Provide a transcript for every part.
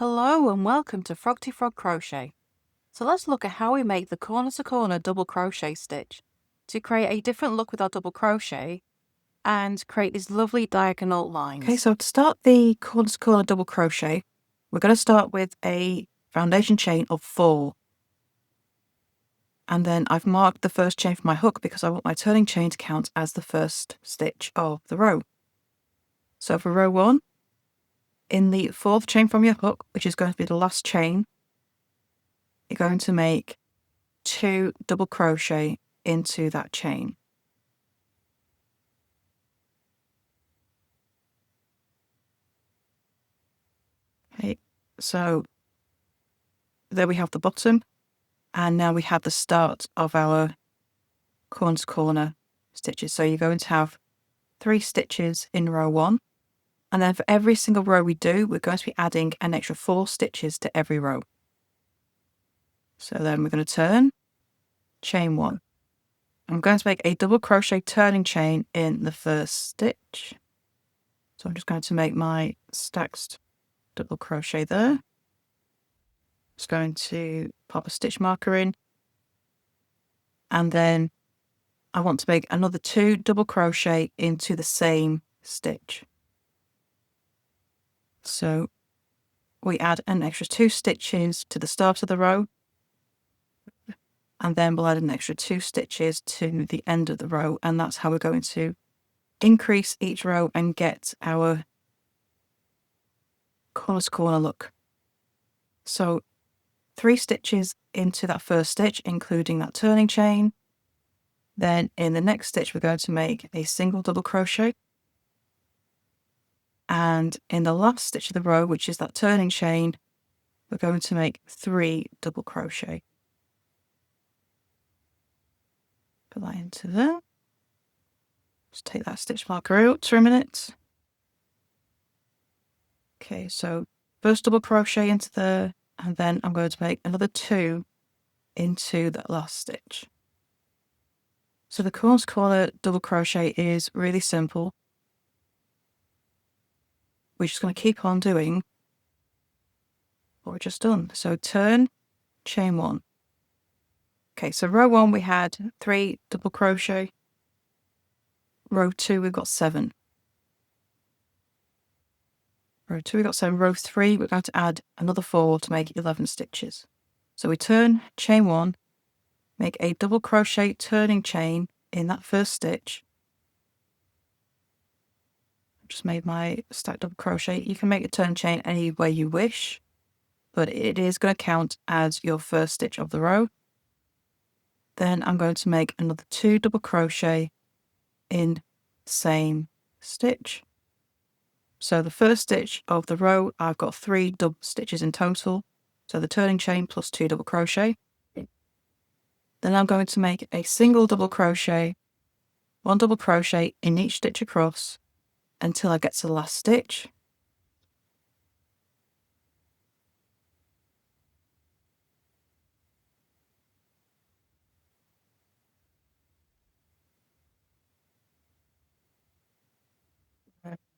Hello and welcome to Frogty Frog Crochet. So let's look at how we make the corner to corner double crochet stitch to create a different look with our double crochet and create these lovely diagonal lines. Okay, so to start the corner to corner double crochet, we're going to start with a foundation chain of 4. And then I've marked the first chain for my hook because I want my turning chain to count as the first stitch of the row. So for row 1, in the 4th chain from your hook, which is going to be the last chain, you're going to make 2 double crochet into that chain. Okay, so there we have the bottom, and now we have the start of our corner to corner stitches. So you're going to have 3 stitches in row 1, and then for every single row we do, we're going to be adding an extra 4 stitches to every row. So then we're going to turn, chain 1. I'm going to make a double crochet turning chain in the first stitch. So I'm just going to make my stacked double crochet there. Just going to pop a stitch marker in, and then I want to make another 2 double crochet into the same stitch. So we add an extra 2 stitches to the start of the row, and then we'll add an extra 2 stitches to the end of the row, and that's how we're going to increase each row and get our corner to corner look. So 3 stitches into that first stitch, including that turning chain. Then in the next stitch, we're going to make a single double crochet. And in the last stitch of the row, which is that turning chain, we're going to make 3 double crochet. Put that into there. Just take that stitch marker out for a minute. Okay, so first double crochet into there, and then I'm going to make another 2 into that last stitch. So the corner to corner double crochet is really simple. We're just going to keep on doing what we've just done. So turn, chain 1. Okay, so row 1 we had 3 double crochet. Row 2 we've got 7. Row 2 we've got 7. Row 3 we're going to add another 4 to make 11 stitches. So we turn, chain 1, make a double crochet turning chain in that first stitch. I've just made my stacked double crochet. You can make a turn chain any way you wish, but it is going to count as your first stitch of the row. Then I'm going to make another 2 double crochet in the same stitch. So the first stitch of the row, I've got 3 double stitches in total. So the turning chain plus 2 double crochet. Then I'm going to make a single double crochet, 1 double crochet in each stitch across until I get to the last stitch.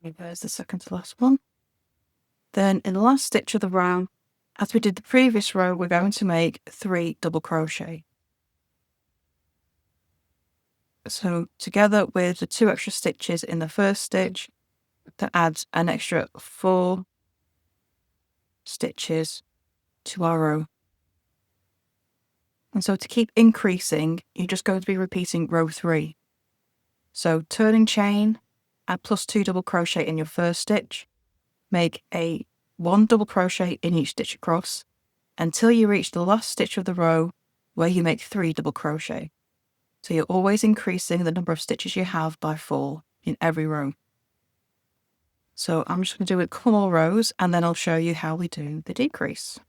There's the second to last one. Then in the last stitch of the row, as we did the previous row, we're going to make 3 double crochet. So together with the 2 extra stitches in the first stitch, that adds an extra 4 stitches to our row. And so to keep increasing, you're just going to be repeating row 3. So turning chain, add plus 2 double crochet in your first stitch, make a 1 double crochet in each stitch across until you reach the last stitch of the row where you make 3 double crochet. So you're always increasing the number of stitches you have by 4 in every row. So I'm just going to do a couple more rows and then I'll show you how we do the decrease.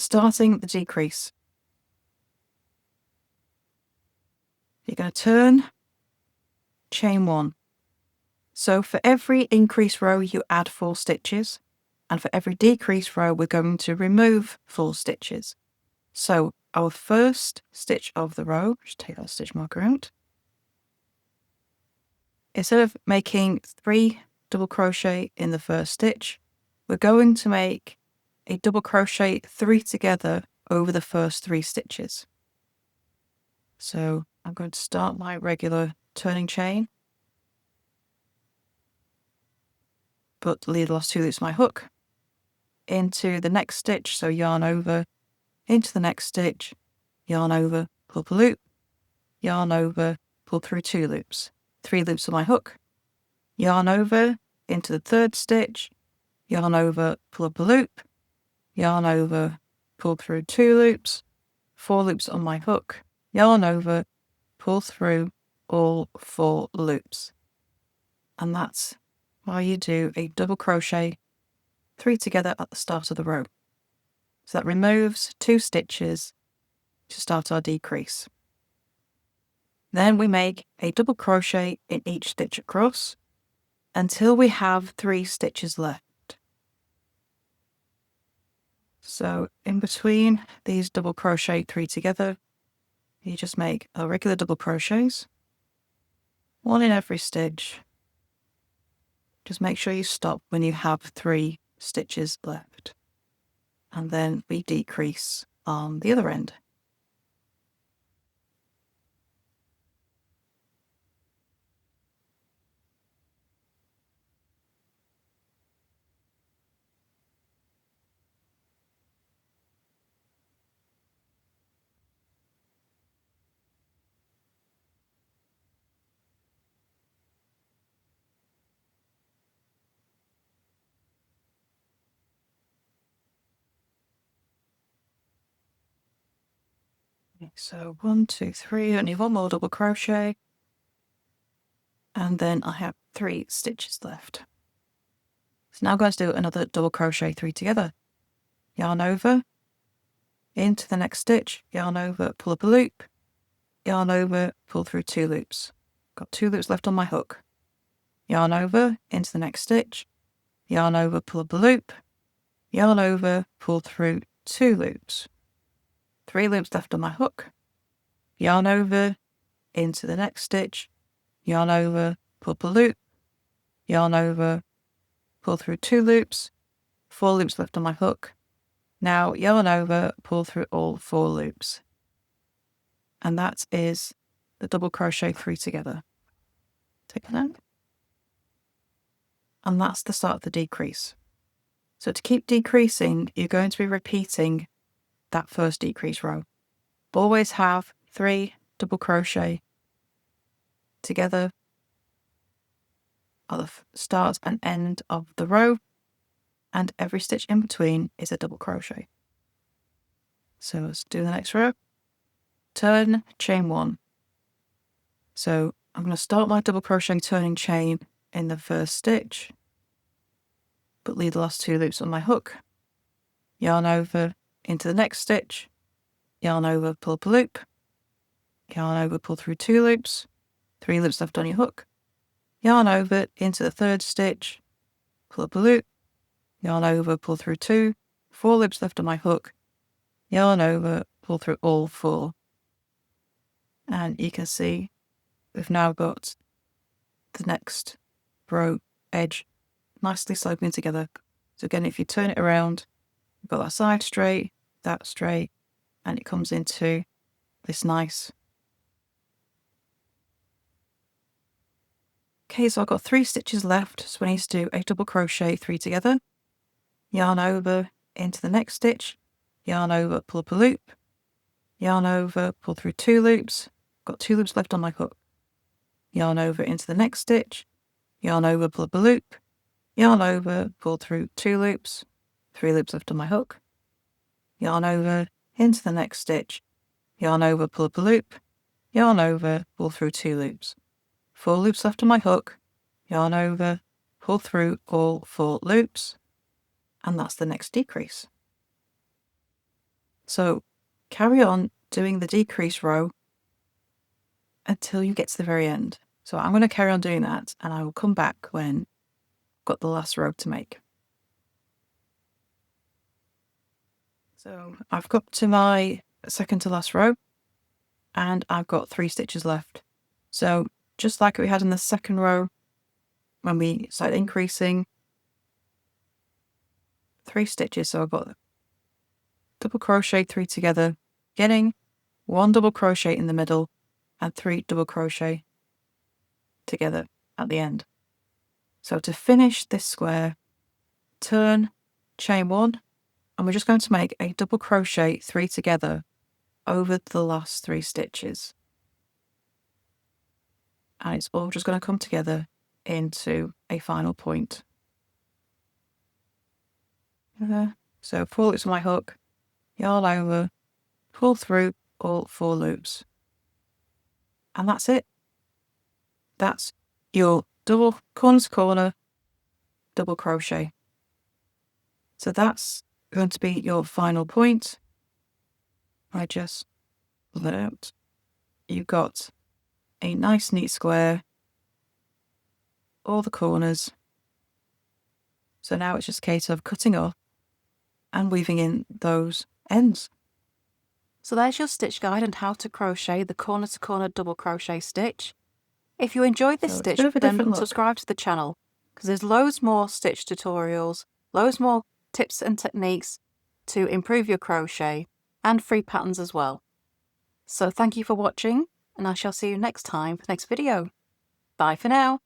starting the decrease. You're going to turn, chain 1. So for every increase row you add 4 stitches, and for every decrease row we're going to remove 4 stitches. So our first stitch of the row, just take that stitch marker out. Instead of making 3 double crochet in the first stitch, we're going to make a double crochet 3 together over the first 3 stitches. So I'm going to start my regular turning chain, but lead the last 2 loops of my hook into the next stitch, so yarn over, into the next stitch, yarn over, pull up a loop, yarn over, pull through 2 loops, 3 loops of my hook, yarn over, into the third stitch, yarn over, pull up a loop, yarn over, pull through 2 loops, 4 loops on my hook, yarn over, pull through all 4 loops. And that's how you do a double crochet 3 together at the start of the row. So that removes 2 stitches to start our decrease. Then we make a double crochet in each stitch across until we have 3 stitches left. So in between these double crochet 3 together, you just make a regular double crochets, 1 in every stitch. Just make sure you stop when you have 3 stitches left. And then we decrease on the other end. Okay, so 1, 2, 3, only 1 more double crochet. And then I have 3 stitches left. So now I'm going to do another double crochet 3 together. Yarn over, into the next stitch, yarn over, pull up a loop, yarn over, pull through 2 loops. Got 2 loops left on my hook. Yarn over, into the next stitch, yarn over, pull up a loop, yarn over, pull through 2 loops. 3 loops left on my hook. Yarn over, into the next stitch, yarn over, pull up a loop, yarn over, pull through 2 loops, 4 loops left on my hook. Now yarn over, pull through all 4 loops. And that is the double crochet 3 together. Take it out. And that's the start of the decrease. So to keep decreasing, you're going to be repeating that first decrease row. Always have 3 double crochet together at the start and end of the row, and every stitch in between is a double crochet. So let's do the next row. Turn, chain 1. So I'm going to start my double crochet turning chain in the first stitch, but leave the last 2 loops on my hook. Yarn over, into the next stitch, yarn over, pull up a loop, yarn over, pull through 2 loops, 3 loops left on your hook, yarn over, into the third stitch, pull up a loop, yarn over, pull through 2, 4 loops left on my hook, yarn over, pull through all 4. And you can see we've now got the next row edge nicely sloping together. So again, if you turn it around, you've got that side straight, that straight, and it comes into this nice. Okay, so I've got 3 stitches left, so I need to do a double crochet 3 together, yarn over, into the next stitch, yarn over, pull up a loop, yarn over, pull through 2 loops, got 2 loops left on my hook, yarn over, into the next stitch, yarn over, pull up a loop, yarn over, pull through 2 loops, 3 loops left on my hook, yarn over, into the next stitch, yarn over, pull up a loop, yarn over, pull through 2 loops, 4 loops left on my hook, yarn over, pull through all 4 loops, and that's the next decrease. So carry on doing the decrease row until you get to the very end. So I'm going to carry on doing that, and I will come back when I've got the last row to make. So I've got to my second to last row, and I've got 3 stitches left. So just like we had in the second row when we started increasing, 3 stitches. So I've got double crochet 3 together beginning, 1 double crochet in the middle, and 3 double crochet together at the end. So to finish this square, turn, chain 1, and we're just going to make a double crochet 3 together over the last 3 stitches. And it's all just going to come together into a final point. So 4 loops on my hook, yarn over, pull through all 4 loops. And that's it. That's your double corner to corner double crochet. So that's going to be your final point. I just pull it out. You've got a nice neat square, all the corners. So now it's just a case of cutting off and weaving in those ends. So there's your stitch guide on how to crochet the corner to corner double crochet stitch. If you enjoyed this stitch, then subscribe to the channel, because there's loads more stitch tutorials, loads more tips and techniques to improve your crochet, and free patterns as well. So thank you for watching, and I shall see you next time for the next video. Bye for now.